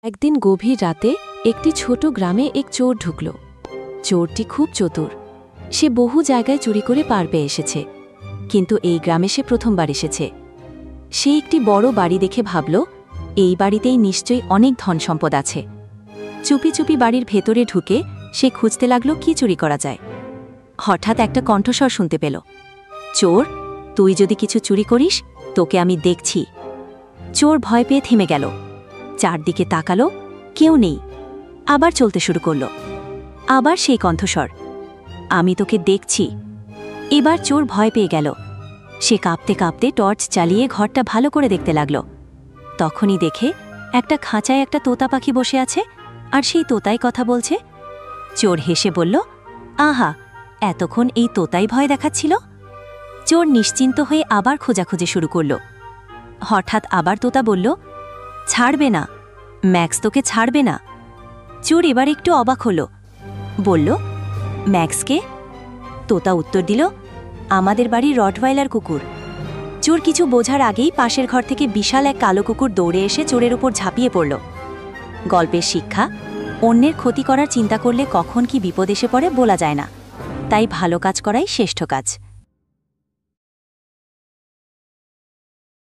একদিন গভীর রাতে একটি ছোট গ্রামে এক চোর ঢুকল। চোরটি খুব চতুর। সে বহু জায়গায় চুরি করে পার পেয়ে এসেছে, কিন্তু এই গ্রামে সে প্রথমবার এসেছে। সে একটি বড় বাড়ি দেখে ভাবল, এই বাড়িতেই নিশ্চয়ই অনেক ধন সম্পদ আছে। চুপি চুপি বাড়ির ভেতরে ঢুকে সে খুঁজতে লাগল কি চুরি করা যায়। হঠাৎ একটা কণ্ঠস্বর শুনতে পেল, চোর, তুই যদি কিছু চুরি করিস তোকে আমি দেখছি। চোর ভয় পেয়ে থেমে গেল, চারদিকে তাকালো, কেউ নেই। আবার চলতে শুরু করল। আবার সেই কণ্ঠস্বর, আমি তোকে দেখছি। এবার চোর ভয় পেয়ে গেল। সে কাঁপতে কাঁপতে টর্চ চালিয়ে ঘরটা ভালো করে দেখতে লাগল। তখনই দেখে একটা খাঁচায় একটা তোতা পাখি বসে আছে, আর সেই তোতাই কথা বলছে। চোর হেসে বলল, আহা, এতক্ষণ এই তোতাই ভয় দেখাচ্ছিল। চোর নিশ্চিন্ত হয়ে আবার খোঁজাখুঁজি শুরু করল। হঠাৎ আবার তোতা বলল, ছাড়বে না, ম্যাক্স তোকে ছাড়বে না। চোর এবার একটু অবাক হল, বলল, ম্যাক্সকে? তোতা উত্তর দিল, আমাদের বাড়ির রটওয়াইলার কুকুর। চোর কিছু বোঝার আগেই পাশের ঘর থেকে বিশাল এক কালো কুকুর দৌড়ে এসে চোরের উপর ঝাঁপিয়ে পড়ল। গল্পের শিক্ষা, অন্যের ক্ষতি করার চিন্তা করলে কখন কি বিপদ এসে পড়ে বলা যায় না, তাই ভালো কাজ করাই শ্রেষ্ঠ কাজ।